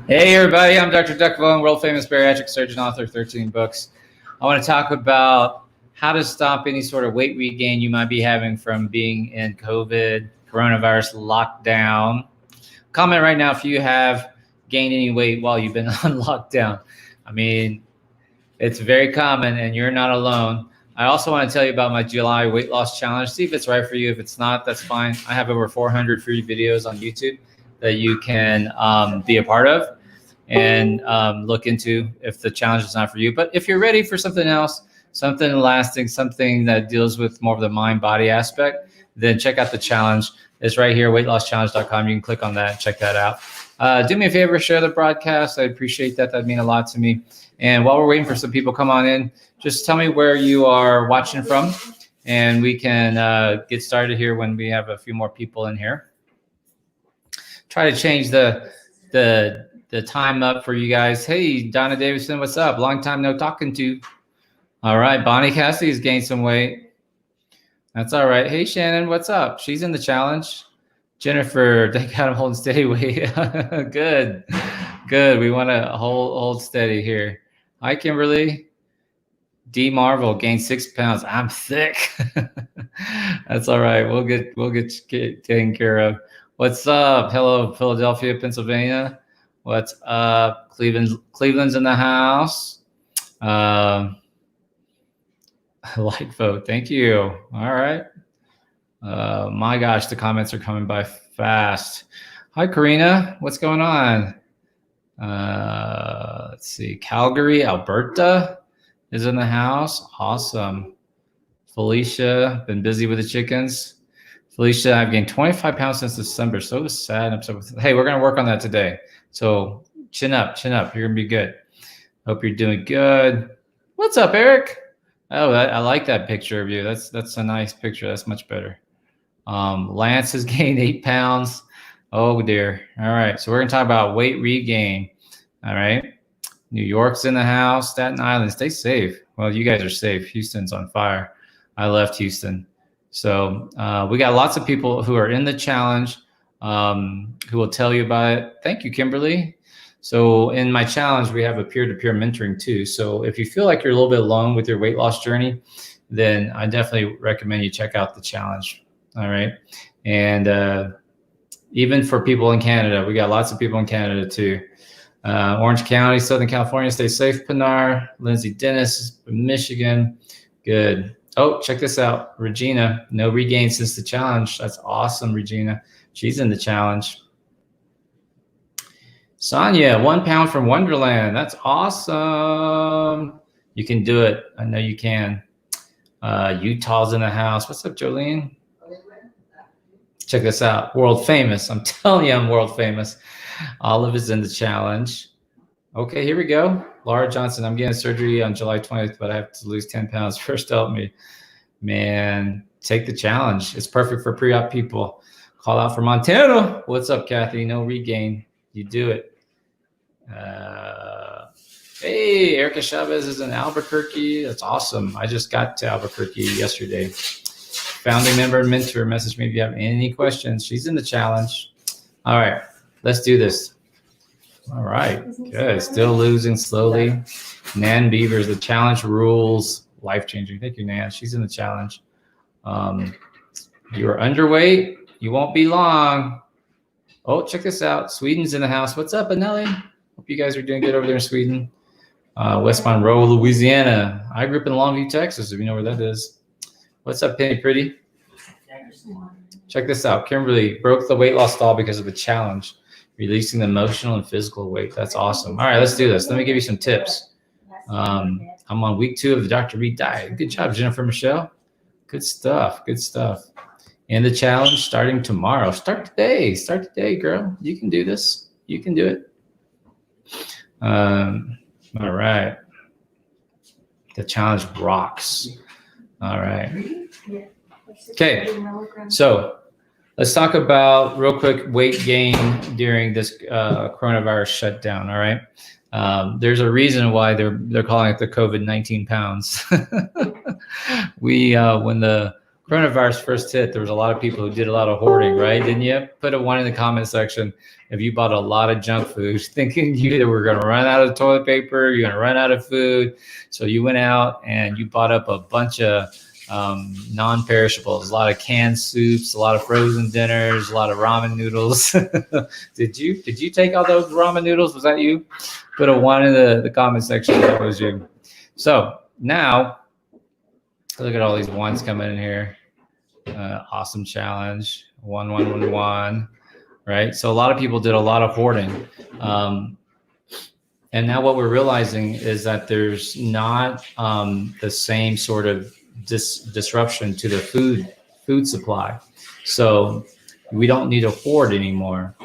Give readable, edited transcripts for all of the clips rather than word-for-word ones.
Hey everybody, I'm Dr. Duck Bowen, world famous bariatric surgeon, author of 13 books. I want to talk about how to stop any sort of weight regain you might be having from being in COVID, coronavirus lockdown. Comment right now if you have gained any weight while you've been on lockdown. I mean, it's very common and you're not alone. I also want to tell you about my July weight loss challenge. See if it's right for you. If it's not, that's fine. I have over 400 free videos on YouTube that you can be a part of and look into if the challenge is not for you. But if you're ready for something else, something lasting, something that deals with more of the mind-body aspect, then check out the challenge. It's right here, weightlosschallenge.com. You can click on that and check that out. Do me a favor, share the broadcast. I appreciate that. That'd mean a lot to me. And while we're waiting for some people to come on in, just tell me where you are watching from, and we can get started here when we have a few more people in here. Try to change the time up for you guys. Hey, Donna Davidson, what's up? Long time no talking to. All right, Bonnie Cassidy's gained some weight. That's all right. Hey, Shannon, what's up? She's in the challenge. Jennifer, they got him holding steady weight. Good. We want to hold steady here. Hi, Kimberly. D Marvel gained 6 pounds. I'm thick. That's all right. We'll get taken care of. What's up? Hello, Philadelphia, Pennsylvania. What's up? Cleveland's in the house. Like vote. Thank you. All right. My gosh, the comments are coming by fast. Hi, Karina. What's going on? Let's see. Calgary, Alberta is in the house. Awesome. Felicia, been busy with the chickens. Felicia, I've gained 25 pounds since December. So sad. I'm so, hey, we're going to work on that today. So chin up. You're going to be good. Hope you're doing good. What's up, Eric? Oh, I like that picture of you. That's a nice picture. That's much better. Lance has gained 8 pounds. Oh, dear. All right. So we're going to talk about weight regain. All right. New York's in the house. Staten Island. Stay safe. Well, you guys are safe. Houston's on fire. I left Houston. So we got lots of people who are in the challenge who will tell you about it. Thank you, Kimberly. So in my challenge, we have a peer-to-peer mentoring too. So if you feel like you're a little bit alone with your weight loss journey, then I definitely recommend you check out the challenge. All right. And even for people in Canada, we got lots of people in Canada too. Orange County, Southern California, stay safe, Pinar. Lindsay Dennis, Michigan. Good. Oh, check this out. Regina, no regain since the challenge. That's awesome, Regina. She's in the challenge. Sonia, 1 pound from Wonderland. That's awesome. You can do it. I know you can. Utah's in the house. What's up, Jolene? Check this out. World famous. I'm telling you, I'm world famous. Olive is in the challenge. Okay, here we go. Laura Johnson, I'm getting surgery on July 20th, but I have to lose 10 pounds. First help me. Man, take the challenge. It's perfect for pre-op people. Call out for Montana. What's up, Kathy? No regain. You do it. Hey, Erica Chavez is in Albuquerque. That's awesome. I just got to Albuquerque yesterday. Founding member and mentor, message me if you have any questions. She's in the challenge. All right, let's do this. All right, good. Still losing slowly. Nan Beavers, the challenge rules, life-changing. Thank you, Nan. She's in the challenge. You are underweight. You won't be long. Oh, check this out. Sweden's in the house. What's up, Anelli? Hope you guys are doing good over there in Sweden. West Monroe, Louisiana. I grew up in Longview, Texas, if you know where that is. What's up, Penny Pretty? Check this out. Kimberly broke the weight loss stall because of the challenge, releasing the emotional and physical weight. That's awesome. All right, let's do this. Let me give you some tips. I'm on week 2 of the Dr. Reed diet. Good job, Jennifer Michelle. Good stuff. And the challenge starting tomorrow. Start today, girl. You can do this. You can do it. All right. The challenge rocks. All right. Okay. So let's talk about real quick weight gain during this coronavirus shutdown. All right. There's a reason why they're calling it the COVID-19 pounds. When the coronavirus first hit, there was a lot of people who did a lot of hoarding, right? Didn't you? Put a one in the comment section if you bought a lot of junk food, thinking you either were going to run out of toilet paper, you're going to run out of food. So you went out and you bought up a bunch of non-perishables, a lot of canned soups, a lot of frozen dinners, a lot of ramen noodles. Did you take all those ramen noodles? Was that you? Put a one in the comment section if that was you. So now, look at all these ones coming in here. Awesome challenge. 1111. Right. So a lot of people did a lot of hoarding. And now what we're realizing is that there's not the same sort of disruption to the food supply. So we don't need to hoard anymore.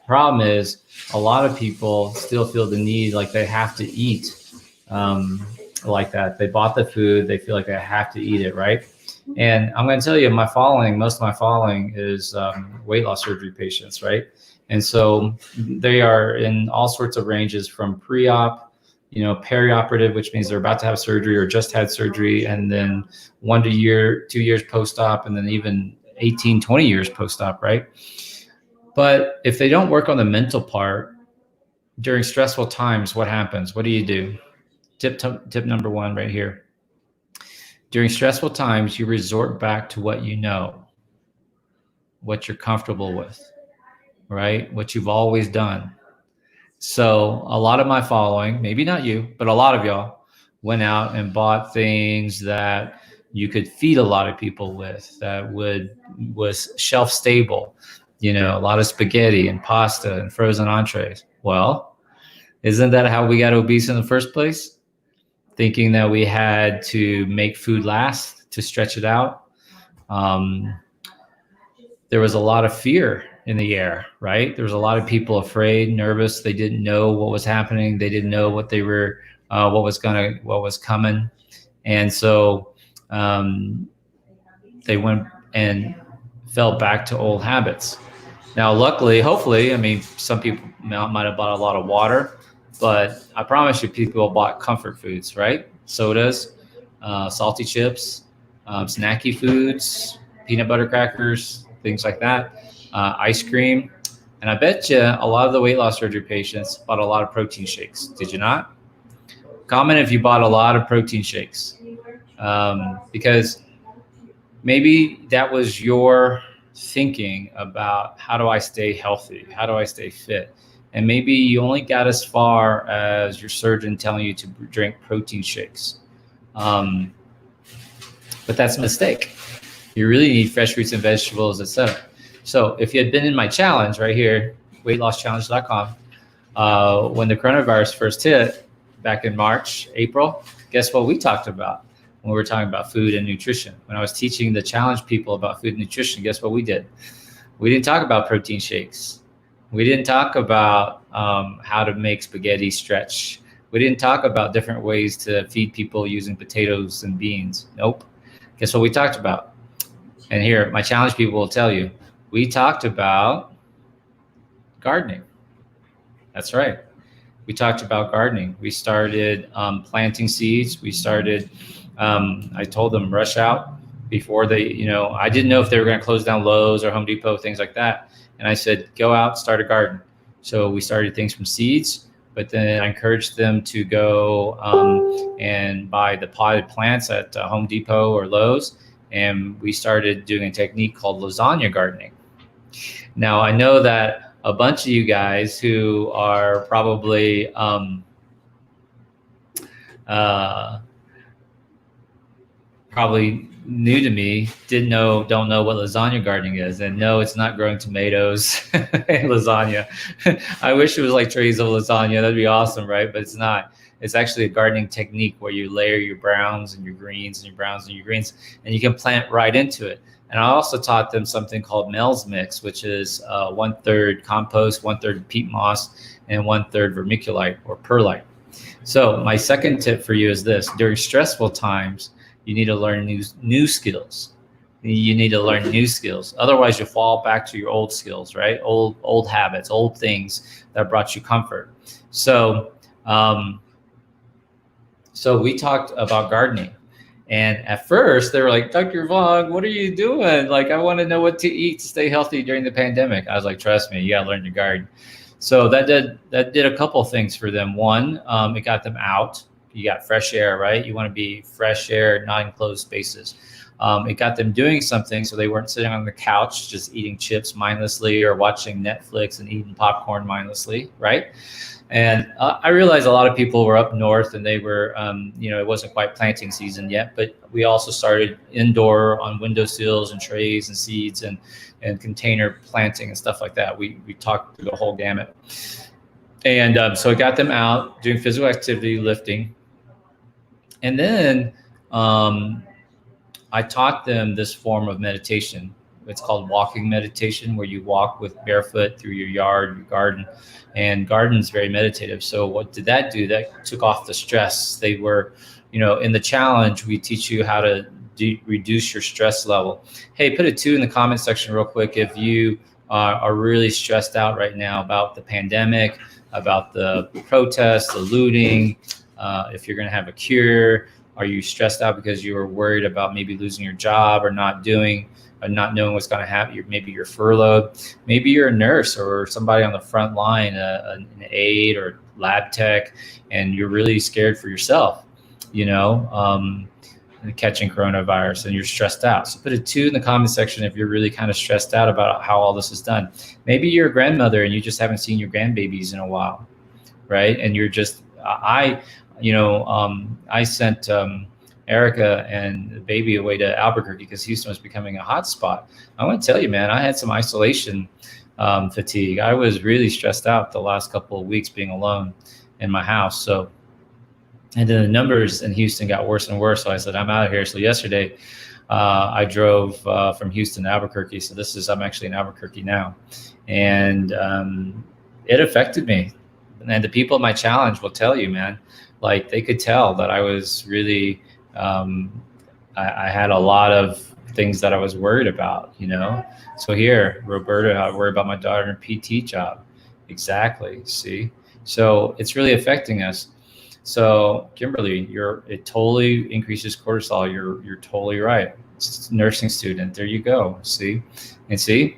Problem is, a lot of people still feel the need, like they have to eat like that. They bought the food, they feel like they have to eat it, right? And I'm going to tell you, most of my following is weight loss surgery patients, right? And so they are in all sorts of ranges from pre-op, perioperative, which means they're about to have surgery or just had surgery, and then 2 years post-op, and then even 18, 20 years post-op, right? But if they don't work on the mental part during stressful times, what happens? What do you do? Tip number one right here. During stressful times, you resort back to what you know, what you're comfortable with, right? What you've always done. So a lot of my following, maybe not you, but a lot of y'all went out and bought things that you could feed a lot of people with, that was shelf stable, a lot of spaghetti and pasta and frozen entrees. Well, isn't that how we got obese in the first place? Thinking that we had to make food last, to stretch it out. There was a lot of fear in the air, right? There was a lot of people afraid, nervous. They didn't know what was happening. They didn't know what was coming. And so they went and fell back to old habits. Now, luckily, hopefully, some people might have bought a lot of water, but I promise you, people bought comfort foods, right? Sodas, salty chips, snacky foods, peanut butter crackers, things like that, ice cream. And I bet you a lot of the weight loss surgery patients bought a lot of protein shakes. Did you not? Comment if you bought a lot of protein shakes, because maybe that was your thinking about, how do I stay healthy? How do I stay fit? And maybe you only got as far as your surgeon telling you to drink protein shakes. But that's a mistake. You really need fresh fruits and vegetables, etc. So if you had been in my challenge right here, weightlosschallenge.com, when the coronavirus first hit back in March, April, guess what we talked about when we were talking about food and nutrition? When I was teaching the challenge people about food and nutrition, guess what we did? We didn't talk about protein shakes. We didn't talk about how to make spaghetti stretch. We didn't talk about different ways to feed people using potatoes and beans. Nope. Guess what we talked about? And here, my challenge people will tell you, we talked about gardening. That's right. We talked about gardening. We started planting seeds. We started, I told them, rush out before they, I didn't know if they were going to close down Lowe's or Home Depot, things like that. And I said, go out, start a garden. So we started things from seeds, but then I encouraged them to go and buy the potted plants at Home Depot or Lowe's. And we started doing a technique called lasagna gardening. Now, I know that a bunch of you guys who are probably new to me don't know what lasagna gardening is. And no, it's not growing tomatoes and lasagna. I wish it was like trays of lasagna. That'd be awesome, right? But it's not. It's actually a gardening technique where you layer your browns and your greens and your browns and your greens, and you can plant right into it. And I also taught them something called Mel's Mix, which is 1/3 compost, 1/3 peat moss, and 1/3 vermiculite or perlite. So my second tip for you is this: during stressful times, you need to learn new skills. You need to learn new skills. Otherwise, you fall back to your old skills, right? Old habits, old things that brought you comfort. So we talked about gardening, And at first they were like, Dr. Vaughn, what are you doing? Like, I want to know what to eat to stay healthy during the pandemic. I was like, trust me, you got to learn your garden. So that did a couple of things for them. One, it got them out. You got fresh air, right? You want to be fresh air, not enclosed spaces. It got them doing something, so they weren't sitting on the couch just eating chips mindlessly or watching Netflix and eating popcorn mindlessly, right? And I realized a lot of people were up north and they were, it wasn't quite planting season yet, but we also started indoor on windowsills and trays and seeds and container planting and stuff like that. We talked through the whole gamut. And so it got them out doing physical activity, lifting. And then I taught them this form of meditation. It's called walking meditation, where you walk with barefoot through your yard, your garden, and garden is very meditative. So what did that do? That took off the stress. They were, in the challenge, we teach you how to reduce your stress level. Hey, put a 2 in the comment section real quick if you are really stressed out right now about the pandemic, about the protests, the looting, if you're going to have a cure. Are you stressed out because you were worried about maybe losing your job or not knowing what's going to happen? Maybe you're furloughed. Maybe you're a nurse or somebody on the front line, an aide or lab tech, and you're really scared for yourself, catching coronavirus, and you're stressed out. So put a 2 in the comment section if you're really kind of stressed out about how all this is done. Maybe you're a grandmother and you just haven't seen your grandbabies in a while, right? And you're just, I sent Erica and the baby away to Albuquerque because Houston was becoming a hot spot. I want to tell you, man, I had some isolation fatigue. I was really stressed out the last couple of weeks being alone in my house. And then the numbers in Houston got worse and worse. So I said, I'm out of here. So yesterday I drove from Houston to Albuquerque. So I'm actually in Albuquerque now. And it affected me. And the people in my challenge will tell you, man, like they could tell that I was really, I had a lot of things that I was worried about, So here, Roberta, I worry about my daughter and her PT job. Exactly. See? So it's really affecting us. So Kimberly, it totally increases cortisol. You're totally right. Nursing student. There you go. See? And see,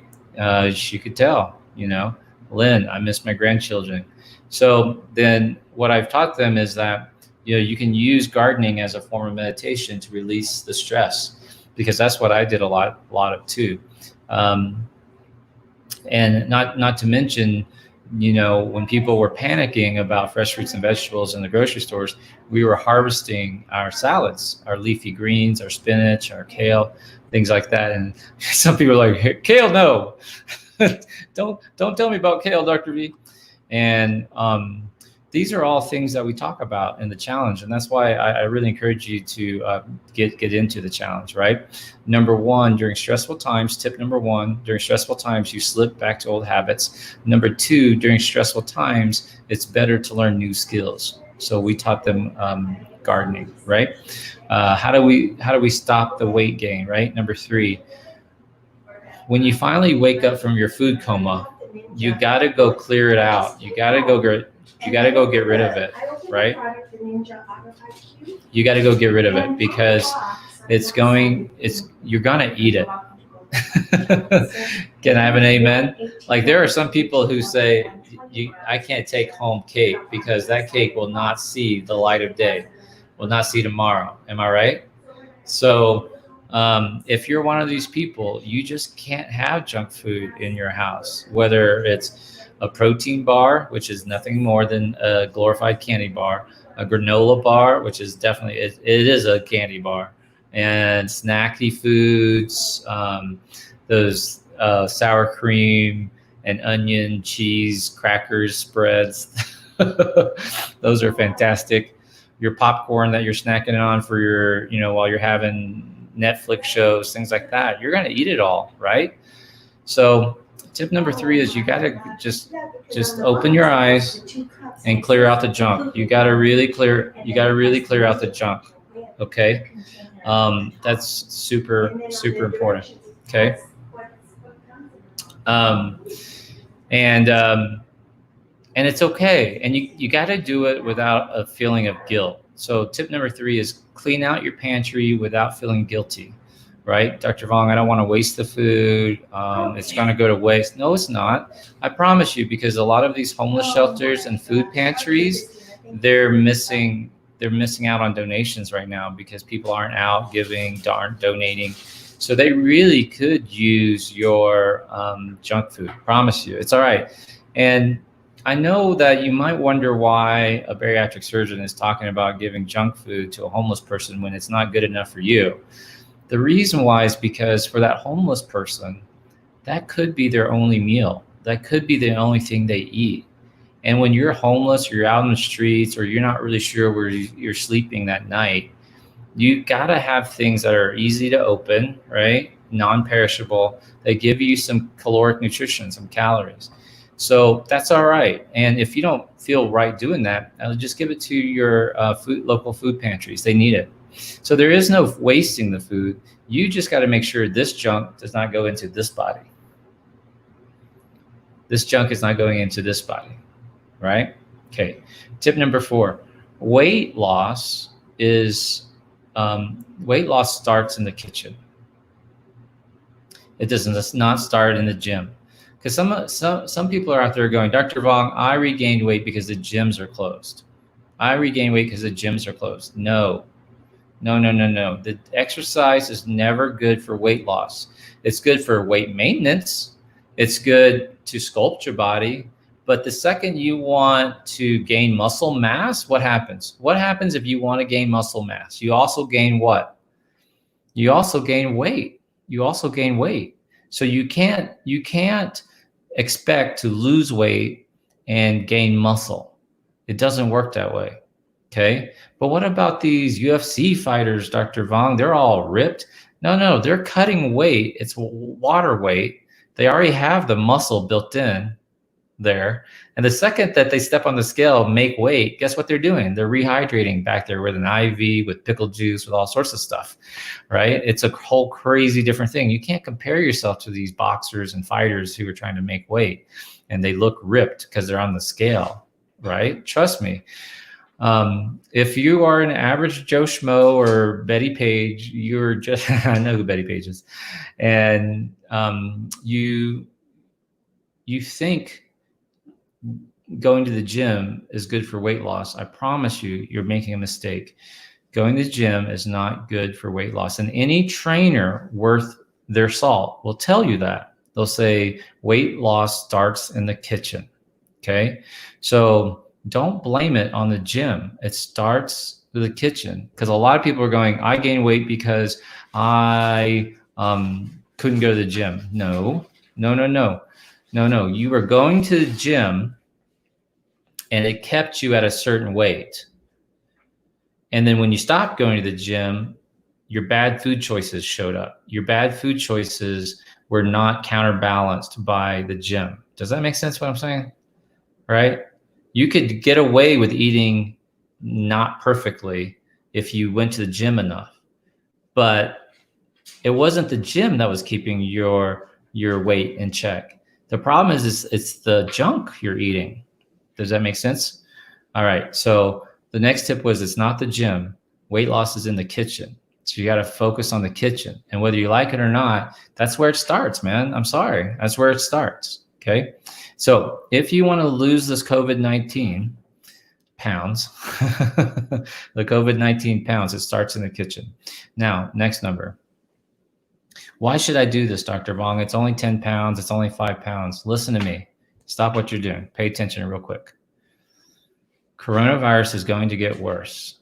she could tell, Lynn, I miss my grandchildren. So then what I've taught them is that, you can use gardening as a form of meditation to release the stress, because that's what I did a lot of too. And not to mention, when people were panicking about fresh fruits and vegetables in the grocery stores, we were harvesting our salads, our leafy greens, our spinach, our kale, things like that. And some people are like, hey, kale, no, don't tell me about kale, Dr. V. And these are all things that we talk about in the challenge. And that's why I really encourage you to get into the challenge, right? Number one, during stressful times, tip number one, during stressful times, you slip back to old habits. Number two, during stressful times, it's better to learn new skills. So we taught them gardening, right? How do we stop the weight gain, right? Number three, when you finally wake up from your food coma, you got to go clear it out. You got to go get rid of it, right? You got to go get rid of it because you're going to eat it. Can I have an amen? Like there are some people who say, I can't take home cake because that cake will not see the light of day, will not see tomorrow. Am I right? So if you're one of these people, you just can't have junk food in your house, whether it's a protein bar, which is nothing more than a glorified candy bar, a granola bar, which is definitely, it is a candy bar, and snacky foods, those sour cream and onion, cheese, crackers, spreads. Those are fantastic. Your popcorn that you're snacking on for your, while you're having Netflix shows, things like that, you're going to eat it all, right? So tip number three is you got to just open your eyes and clear out the junk. You got to really clear out the junk. Okay. That's super important. Okay. And it's okay. And you got to do it without a feeling of guilt. So tip number 3 is clean out your pantry without feeling guilty, right? Dr. Vong, I don't want to waste the food. It's going to go to waste. No, it's not. I promise you, because a lot of these homeless shelters and food pantries, they're missing out on donations right now because people aren't out giving, aren't donating. So they really could use your junk food. Promise you, it's all right. And I know that you might wonder why a bariatric surgeon is talking about giving junk food to a homeless person when it's not good enough for you. The reason why is because for that homeless person, that could be their only meal. That could be the only thing they eat. And when you're homeless, or you're out in the streets, or you're not really sure where you're sleeping that night, you gotta have things that are easy to open, right? Non-perishable, that give you some caloric nutrition, some calories. So that's all right. And if you don't feel right doing that, just give it to your local food pantries. They need it. So there is no wasting the food. You just got to make sure this junk does not go into this body. This junk is not going into this body, right? Okay. Tip number 4, weight loss starts in the kitchen. It does not start in the gym. Because some people are out there going, Dr. Vong, I regained weight because the gyms are closed. I regained weight because the gyms are closed. No. The exercise is never good for weight loss. It's good for weight maintenance. It's good to sculpt your body. But the second you want to gain muscle mass, what happens? What happens if you want to gain muscle mass? You also gain what? You also gain weight. So you can't expect to lose weight and gain muscle. It doesn't work that way. Okay. But what about these UFC fighters, Dr. Vong? They're all ripped. No, they're cutting weight. It's water weight. They already have the muscle built in there. And the second that they step on the scale, make weight, guess what they're doing? They're rehydrating back there with an IV, with pickle juice, with all sorts of stuff, right? It's a whole crazy different thing. You can't compare yourself to these boxers and fighters who are trying to make weight and they look ripped because they're on the scale, right? Trust me. If you are an average Joe Schmo or Betty Page, you're just, I know who Betty Page is, and you think going to the gym is good for weight loss. I promise you, you're making a mistake. Going to the gym is not good for weight loss. And any trainer worth their salt will tell you that. They'll say weight loss starts in the kitchen. Okay. So don't blame it on the gym. It starts with the kitchen, because a lot of people are going, I gained weight because I couldn't go to the gym. No. You were going to the gym and it kept you at a certain weight. And then when you stopped going to the gym, your bad food choices showed up. Your bad food choices were not counterbalanced by the gym. Does that make sense what I'm saying? Right? You could get away with eating not perfectly if you went to the gym enough. But it wasn't the gym that was keeping your weight in check. The problem is it's the junk you're eating. Does that make sense? All right. So the next tip was, it's not the gym. Weight loss is in the kitchen. So you got to focus on the kitchen. And whether you like it or not, that's where it starts, man. I'm sorry. That's where it starts. Okay. So if you want to lose this COVID-19 pounds, the COVID-19 pounds, it starts in the kitchen. Now, next number. Why should I do this, Dr. Vong? It's only 10 pounds. It's only 5 pounds. Listen to me. Stop what you're doing. Pay attention real quick. Coronavirus is going to get worse.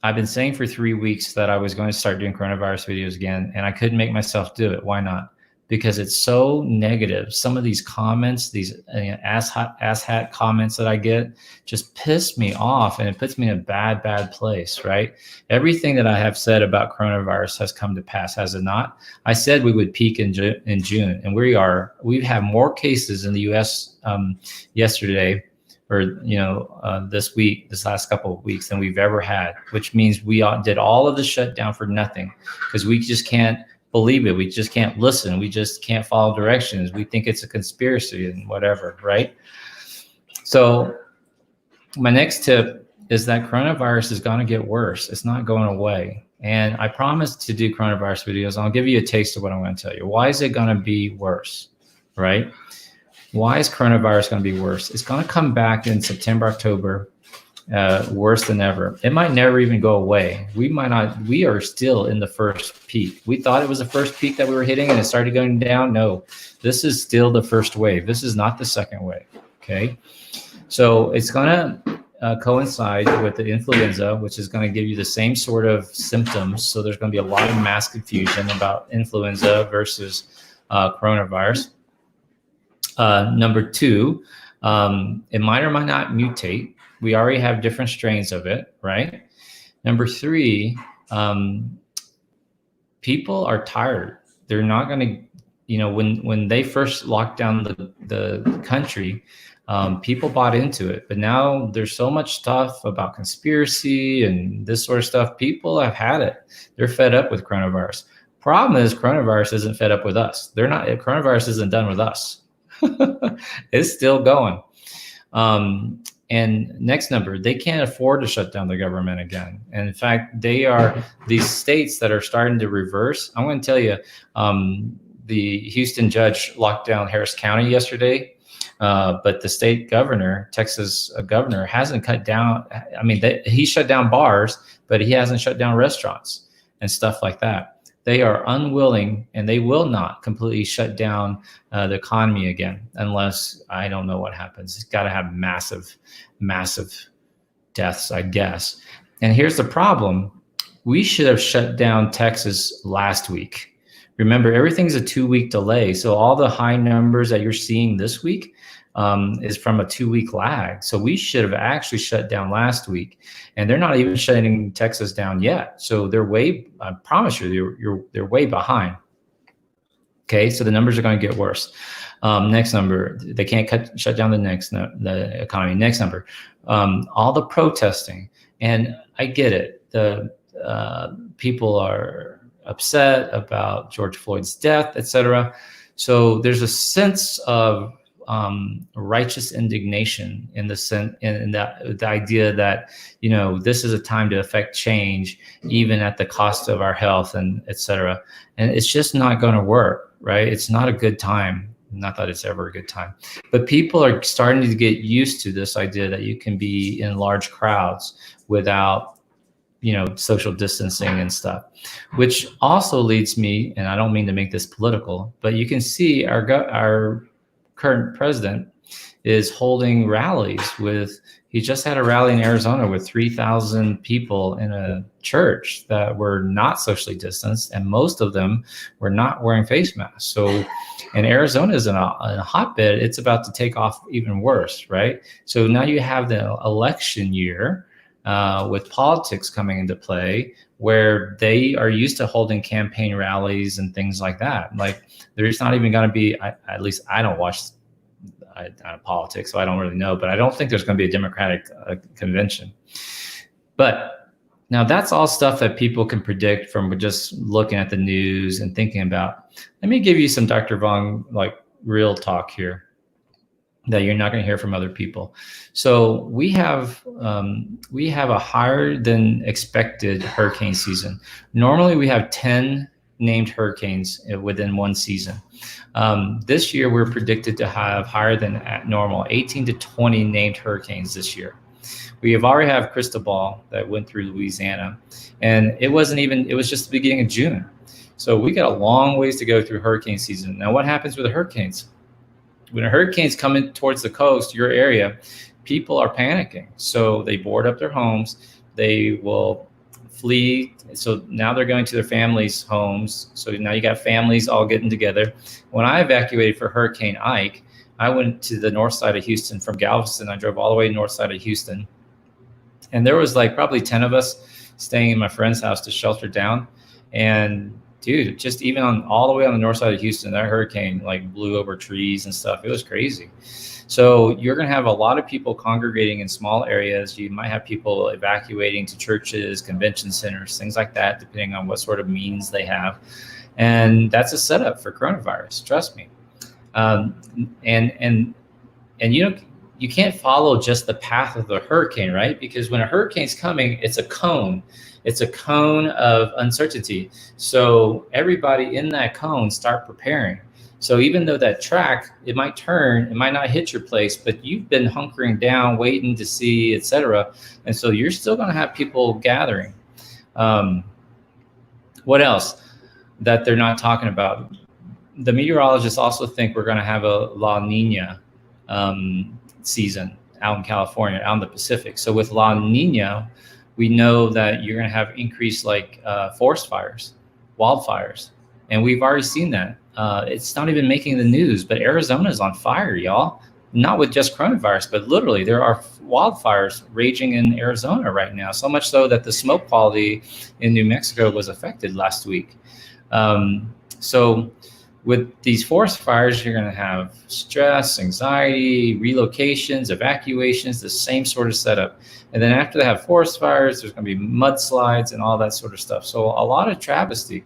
I've been saying for 3 weeks that I was going to start doing coronavirus videos again, and I couldn't make myself do it. Why not? Because it's so negative. Some of these comments, these asshat comments that I get just piss me off, and it puts me in a bad place, right? Everything that I have said about coronavirus has come to pass, has it not? I said we would peak in June, and we have more cases in the U.S. Yesterday, or this last couple of weeks than we've ever had, which means we did all of the shutdown for nothing, because we just can't believe it. We just can't listen. We just can't follow directions. We think it's a conspiracy and whatever, right? So my next tip is that coronavirus is going to get worse. It's not going away. And I promised to do coronavirus videos. I'll give you a taste of what I'm going to tell you. Why is it going to be worse, right? Why is coronavirus going to be worse? It's going to come back in September, October, worse than ever. It might never even go away. We are still in the first peak. We thought it was the first peak that we were hitting and it started going down. No, this is still the first wave. This is not the second wave, okay? So it's going to coincide with the influenza, which is going to give you the same sort of symptoms. So there's going to be a lot of mass confusion about influenza versus coronavirus. Number two, it might or might not mutate. We already have different strains of it, right? Number three, people are tired. They're not going to, when they first locked down the country, people bought into it. But now there's so much stuff about conspiracy and this sort of stuff. People have had it. They're fed up with coronavirus. Problem is, coronavirus isn't fed up with us. Coronavirus isn't done with us. It's still going. And next number, they can't afford to shut down the government again. And in fact, these states that are starting to reverse. I'm going to tell you, the Houston judge locked down Harris County yesterday, but the state governor, Texas governor, hasn't cut down. I mean, he shut down bars, but he hasn't shut down restaurants and stuff like that. They are unwilling, and they will not completely shut down the economy again unless I don't know what happens. It's got to have massive, massive deaths, I guess. And here's the problem. We should have shut down Texas last week. Remember, everything's a 2-week delay. So all the high numbers that you're seeing this week is from a 2-week lag. So we should have actually shut down last week, and they're not even shutting Texas down yet. So I promise you, they're way behind. Okay, so the numbers are going to get worse. Next number, they can't shut down the economy. Next number, all the protesting, and I get it. The people are upset about George Floyd's death, etc. So there's a sense of righteous indignation in the idea that this is a time to affect change, even at the cost of our health and etc. And it's just not going to work, right? It's not a good time. Not that it's ever a good time, but people are starting to get used to this idea that you can be in large crowds without social distancing and stuff, which also leads me, and I don't mean to make this political, but you can see our current president is holding rallies he just had a rally in Arizona with 3,000 people in a church that were not socially distanced, and most of them were not wearing face masks. So, and Arizona is in a hotbed. It's about to take off even worse, right? So now you have the election year with politics coming into play, where they are used to holding campaign rallies and things like that. Like, there's not even going to be, at least I don't watch politics, so I don't really know, but I don't think there's going to be a Democratic convention. But now that's all stuff that people can predict from just looking at the news and thinking about. Let me give you some Dr. Vong, real talk here that you're not going to hear from other people. So we have a higher than expected hurricane season. Normally we have 10 named hurricanes within one season. This year we're predicted to have higher than normal, 18 to 20 named hurricanes this year. We have already have Cristobal that went through Louisiana, and it was just the beginning of June. So we got a long ways to go through hurricane season. Now, what happens with the hurricanes? When a hurricane's coming towards the coast, your area, people are panicking. So they board up their homes. They will flee. So now they're going to their families' homes. So now you got families all getting together. When I evacuated for Hurricane Ike, I went to the north side of Houston from Galveston. I drove all the way north side of Houston. And there was probably 10 of us staying in my friend's house to shelter down. And dude, just even all the way on the north side of Houston, that hurricane blew over trees and stuff. It was crazy. So you're going to have a lot of people congregating in small areas. You might have people evacuating to churches, convention centers, things like that, depending on what sort of means they have. And that's a setup for coronavirus. Trust me. And you can't follow just the path of the hurricane, right? Because when a hurricane's coming, it's a cone. It's a cone of uncertainty. So everybody in that cone start preparing. So even though that track, it might turn, it might not hit your place, but you've been hunkering down, waiting to see, etc. And so you're still going to have people gathering. What else that they're not talking about? The meteorologists also think we're going to have a La Nina season out in California, out in the Pacific. So with La Nina, we know that you're going to have increased like forest fires, wildfires. And we've already seen that. It's not even making the news, but Arizona's on fire, y'all. Not with just coronavirus, but literally there are wildfires raging in Arizona right now. So much so that the smoke quality in New Mexico was affected last week. So with these forest fires, you're going to have stress, anxiety, relocations, evacuations, the same sort of setup. And then after they have forest fires, there's going to be mudslides and all that sort of stuff. So a lot of travesty.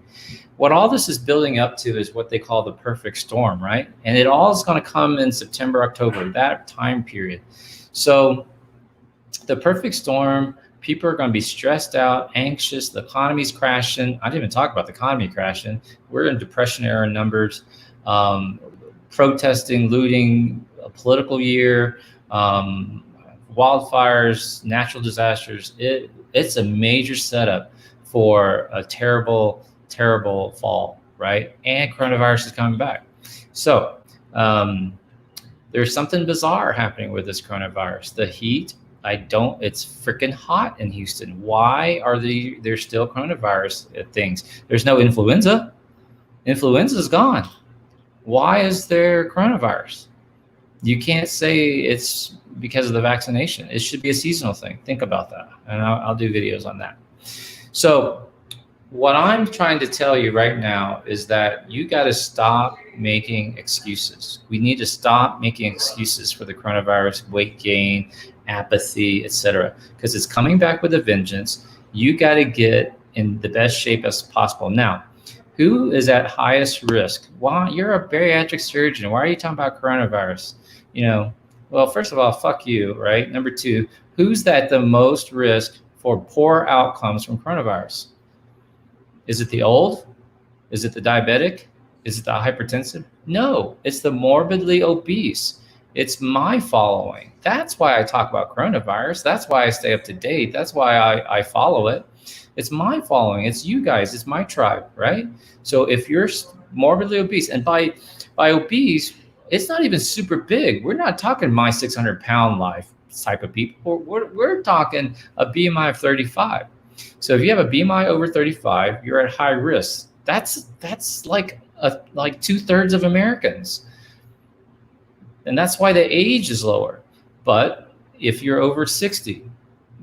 What all this is building up to is what they call the perfect storm, right? And it all is going to come in September, October, that time period. So the perfect storm, people are going to be stressed out, anxious. The economy's crashing. I didn't even talk about the economy crashing. We're in depression era numbers, protesting, looting, a political year, wildfires, natural disasters. It's a major setup for a terrible fall, right? And coronavirus is coming back. So there's something bizarre happening with this coronavirus. The heat, it's freaking hot in Houston. Why are there's still coronavirus things? There's no influenza. Influenza's gone. Why is there coronavirus? You can't say it's because of the vaccination. It should be a seasonal thing. Think about that. And I'll do videos on that. So what I'm trying to tell you right now is that you got to stop making excuses. We need to stop making excuses for the coronavirus, weight gain, apathy, etc., because it's coming back with a vengeance. You got to get in the best shape as possible. Now, who is at highest risk? Well, you're a bariatric surgeon. Why are you talking about coronavirus? Well, first of all, fuck you, right? Number two, who's at the most risk for poor outcomes from coronavirus? Is it the old? Is it the diabetic? Is it the hypertensive? No, it's the morbidly obese. It's my following. That's why I talk about coronavirus. That's why I stay up to date. That's why I follow it. It's my following. It's you guys. It's my tribe, right? So if you're morbidly obese, and by obese, it's not even super big. We're not talking my 600-pound life type of people. We're talking a BMI of 35. So if you have a BMI over 35, you're at high risk. That's like 2/3 of Americans. And that's why the age is lower. But if you're over 60,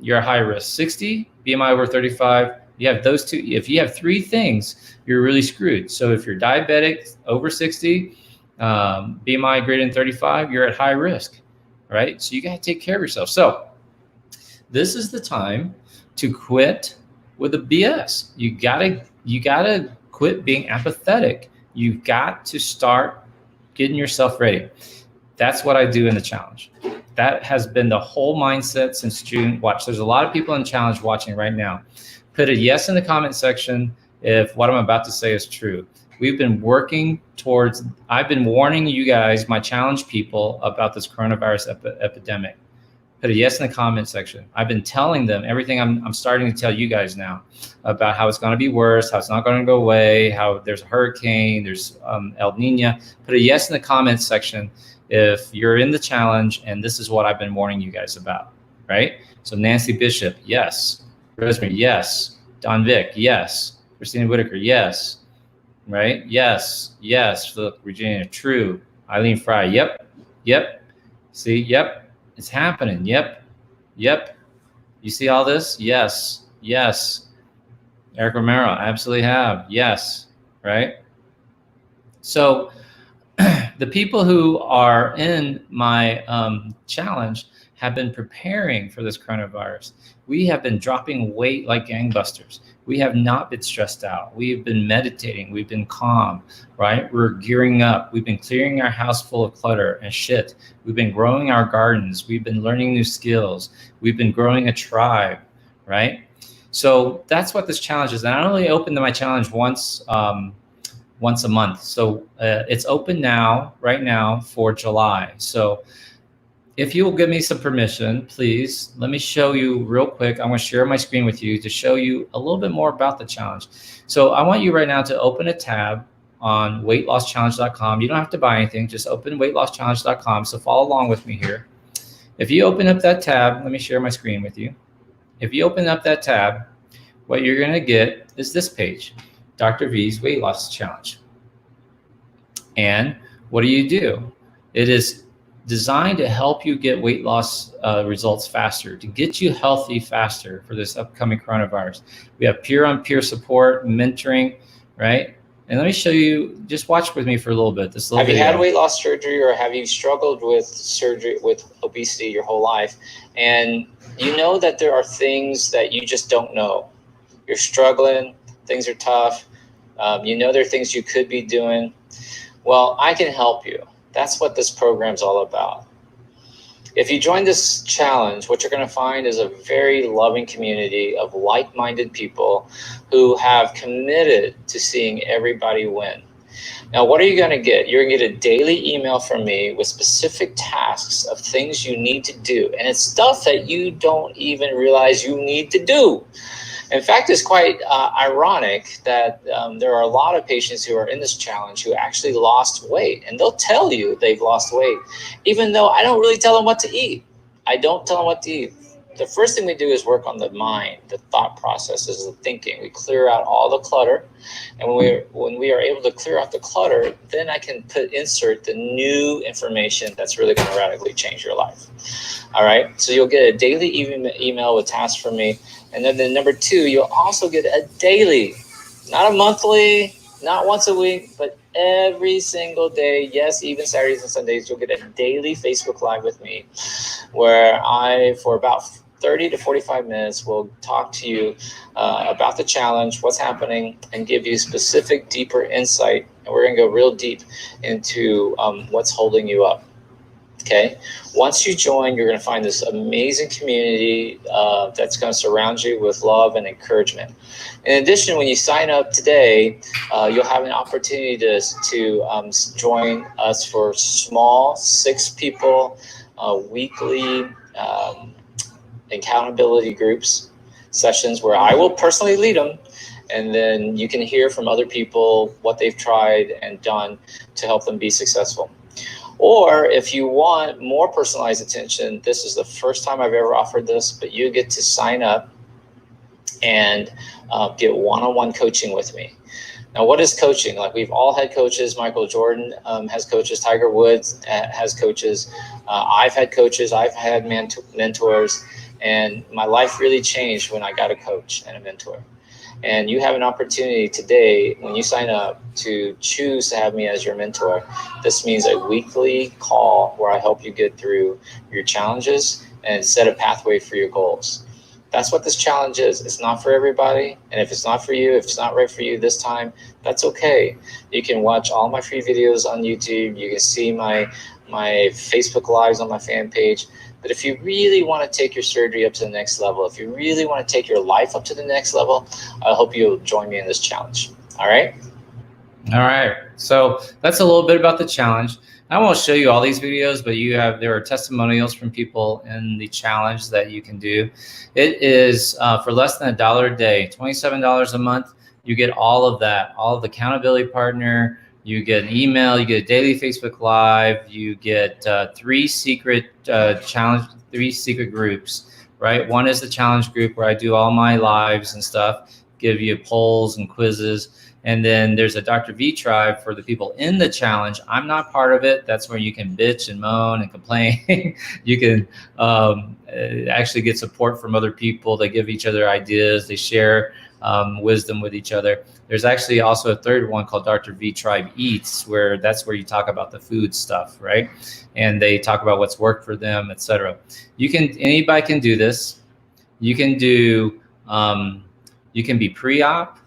you're high risk. 60, BMI over 35, you have those two. If you have three things, you're really screwed. So if you're diabetic over 60, BMI greater than 35, you're at high risk, right? So you got to take care of yourself. So this is the time to quit with the BS. You gotta quit being apathetic. You've got to start getting yourself ready. That's what I do in the challenge. That has been the whole mindset since June. Watch, there's a lot of people in challenge watching right now. Put a yes in the comment section if what I'm about to say is true. We've been working towards, I've been warning you guys, my challenge people, about this coronavirus epidemic. Put a yes in the comment section. I've been telling them everything I'm starting to tell you guys now about how it's going to be worse, how it's not going to go away, how there's a hurricane, there's El Nino. Put a yes in the comment section if you're in the challenge and this is what I've been warning you guys about, right? So Nancy Bishop, yes. Rosemary, yes. Don Vick, yes. Christina Whitaker, yes. Right? Yes. Yes. Look, Virginia, true. Eileen Fry, yep. See, yep. It's happening. Yep. You see all this? Yes. Eric Romero, absolutely have. Yes. Right? So the people who are in my challenge have been preparing for this coronavirus. We have been dropping weight like gangbusters. We have not been stressed out. We've been meditating. We've been calm, right? We're gearing up. We've been clearing our house full of clutter and shit. We've been growing our gardens. We've been learning new skills. We've been growing a tribe, right? So that's what this challenge is. And I only open my challenge once a month. So it's open now, right now, for July. So if you will give me some permission, please, let me show you real quick. I'm going to share my screen with you to show you a little bit more about the challenge. So I want you right now to open a tab on weightlosschallenge.com. You don't have to buy anything, just open weightlosschallenge.com. So follow along with me here. If you open up that tab, let me share my screen with you. If you open up that tab, what you're going to get is this page, Dr. V's Weight Loss Challenge. And what do? It is designed to help you get weight loss results faster, to get you healthy faster for this upcoming coronavirus. We have peer-on-peer support, mentoring, right? And let me show you, just watch with me for a little bit. This little Have you video. had weight loss surgery, or have you struggled with surgery, with obesity your whole life? And you know that there are things that you just don't know. You're struggling, things are tough. You know there are things you could be doing. Well, I can help you. That's what this program's all about. If you join this challenge, what you're going to find is a very loving community of like-minded people who have committed to seeing everybody win. Now, what are you going to get? You're going to get a daily email from me with specific tasks of things you need to do. And it's stuff that you don't even realize you need to do. In fact, it's quite ironic that there are a lot of patients who are in this challenge who actually lost weight, and they'll tell you they've lost weight, even though I don't really tell them what to eat. I don't tell them what to eat. The first thing we do is work on the mind, the thought processes, the thinking. We clear out all the clutter, and when we are able to clear out the clutter, then I can insert the new information that's really going to radically change your life. All right, so you'll get a daily email with tasks from me. And then number two, you'll also get a daily, not a monthly, not once a week, but every single day. Yes, even Saturdays and Sundays, you'll get a daily Facebook Live with me where I, for about 30 to 45 minutes, will talk to you about the challenge, what's happening, and give you specific, deeper insight. And we're going to go real deep into what's holding you up. Okay. Once you join, you're going to find this amazing community that's going to surround you with love and encouragement. In addition, when you sign up today, you'll have an opportunity to join us for small 6-people weekly accountability groups sessions where I will personally lead them. And then you can hear from other people what they've tried and done to help them be successful. Or if you want more personalized attention, this is the first time I've ever offered this, but you get to sign up and get one-on-one coaching with me. Now, what is coaching? Like, we've all had coaches. Michael Jordan has coaches. Tiger Woods has coaches. I've had coaches. I've had mentors. And my life really changed when I got a coach and a mentor. And you have an opportunity today, when you sign up, to choose to have me as your mentor. This means a weekly call where I help you get through your challenges and set a pathway for your goals. That's what this challenge is. It's not for everybody. And if it's not for you, if it's not right for you this time, that's okay. You can watch all my free videos on YouTube. You can see my Facebook Lives on my fan page. But if you really want to take your surgery up to the next level, if you really want to take your life up to the next level, I hope you'll join me in this challenge. All right? All right. So that's a little bit about the challenge. I won't show you all these videos, but there are testimonials from people in the challenge that you can do. It is for less than $1 a day, $27 a month. You get all of that, all of the accountability partner. You get an email, you get a daily Facebook Live, you get 3 secret groups, right? One is the challenge group where I do all my lives and stuff. give you polls and quizzes. And then there's a Dr. V tribe for the people in the challenge. I'm not part of it. That's where you can bitch and moan and complain. You can actually get support from other people. They give each other ideas. They share wisdom with each other. There's actually also a third one called Dr. V Tribe Eats, where that's where you talk about the food stuff, right? And they talk about what's worked for them, etc. Anybody can do this. You can do, you can be pre-op,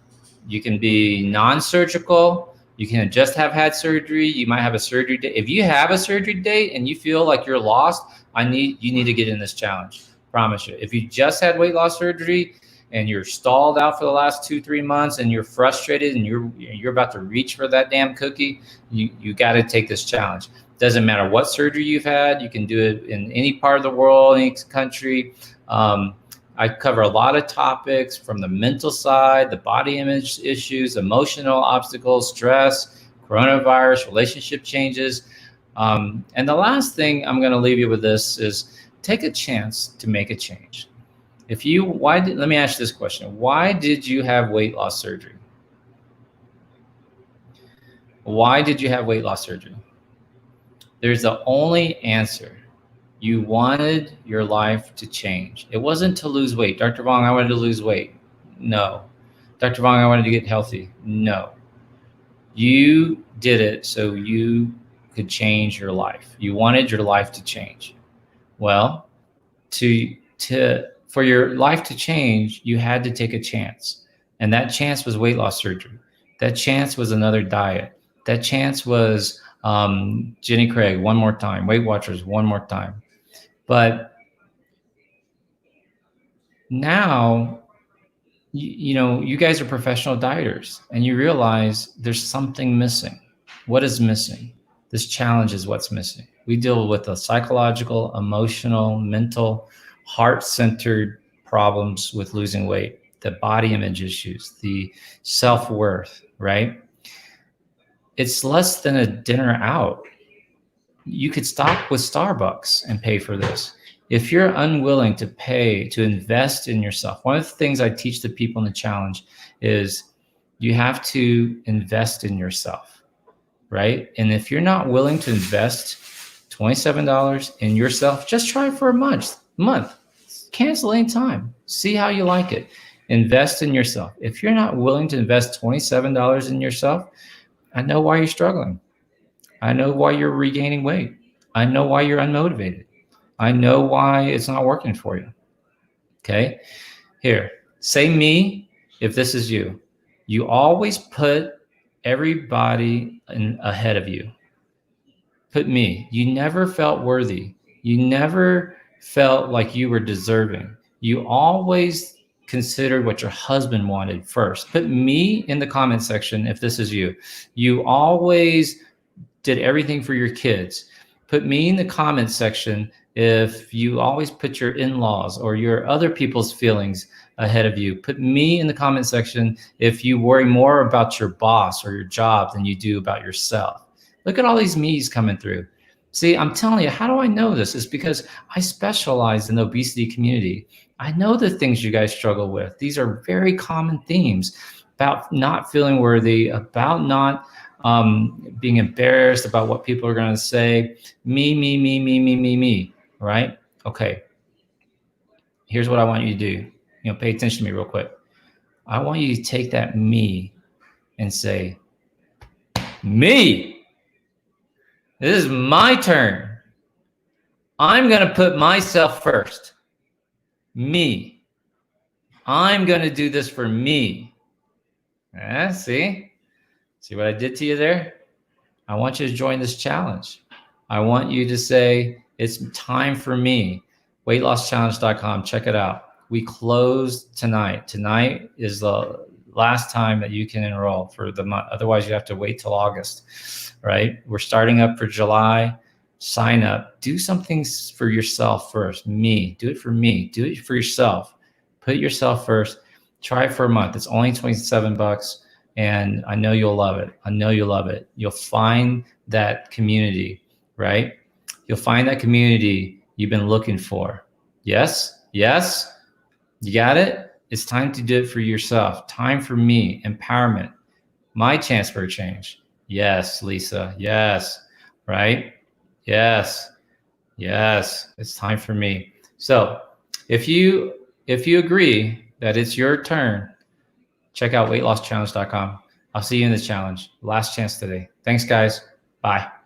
you can be non-surgical, you can just have had surgery. You might have a surgery date. If you have a surgery date and you feel like you're lost, you need to get in this challenge. Promise you. If you just had weight loss surgery and you're stalled out for the last 2-3 months and you're frustrated and you're about to reach for that damn cookie, you got to take this challenge. Doesn't matter what surgery you've had. You can do it in any part of the world, any country. I cover a lot of topics from the mental side, the body image issues, emotional obstacles, stress, coronavirus, relationship changes. And the last thing I'm going to leave you with this is take a chance to make a change. Let me ask you this question. Why did you have weight loss surgery? Why did you have weight loss surgery? There's the only answer. You wanted your life to change. It wasn't to lose weight. Dr. Vong, I wanted to lose weight. No. Dr. Vong, I wanted to get healthy. No. You did it so you could change your life. You wanted your life to change. Well, for your life to change, you had to take a chance. And that chance was weight loss surgery. That chance was another diet. That chance was Jenny Craig, one more time. Weight Watchers, one more time. But now, you guys are professional dieters and you realize there's something missing. What is missing? This challenge is what's missing. We deal with the psychological, emotional, mental, heart-centered problems with losing weight, the body image issues, the self-worth, right? It's less than a dinner out. You could stop with Starbucks and pay for this. If you're unwilling to pay, to invest in yourself, one of the things I teach the people in the challenge is you have to invest in yourself, right? And if you're not willing to invest $27 in yourself, just try it for a month. Cancel anytime. See how you like it. Invest in yourself. If you're not willing to invest $27 in yourself, I know why you're struggling. I know why you're regaining weight. I know why you're unmotivated. I know why it's not working for you. Okay? Here, say me if this is you. You always put everybody ahead of you. Put me. You never felt worthy. You never felt like you were deserving. You always considered what your husband wanted first. Put me in the comment section if this is you. You always did everything for your kids. Put me in the comment section if you always put your in-laws or your other people's feelings ahead of you. Put me in the comment section if you worry more about your boss or your job than you do about yourself. Look at all these me's coming through. See, I'm telling you, how do I know this? It's because I specialize in the obesity community. I know the things you guys struggle with. These are very common themes about not feeling worthy, about not being embarrassed about what people are going to say. Me, right? Okay. Here's what I want you to do. Pay attention to me real quick. I want you to take that me and say, me. This is my turn. I'm going to put myself first. Me. I'm going to do this for me. See what I did to you there? I want you to join this challenge. I want you to say, it's time for me. WeightLossChallenge.com. Check it out. We close tonight. Tonight is the last time that you can enroll for the month. Otherwise, you have to wait till August, right? We're starting up for July. Sign up. Do something for yourself first. Me. Do it for me. Do it for yourself. Put yourself first. Try it for a month. It's only $27. And I know you'll love it. I know you'll love it. You'll find that community, right? You'll find that community you've been looking for. Yes? You got it? It's time to do it for yourself. Time for me. Empowerment. My chance for a change. Yes, Lisa. Yes. Right? Yes. Yes. It's time for me. So if you agree that it's your turn, check out weightlosschallenge.com. I'll see you in the challenge. Last chance today. Thanks, guys. Bye.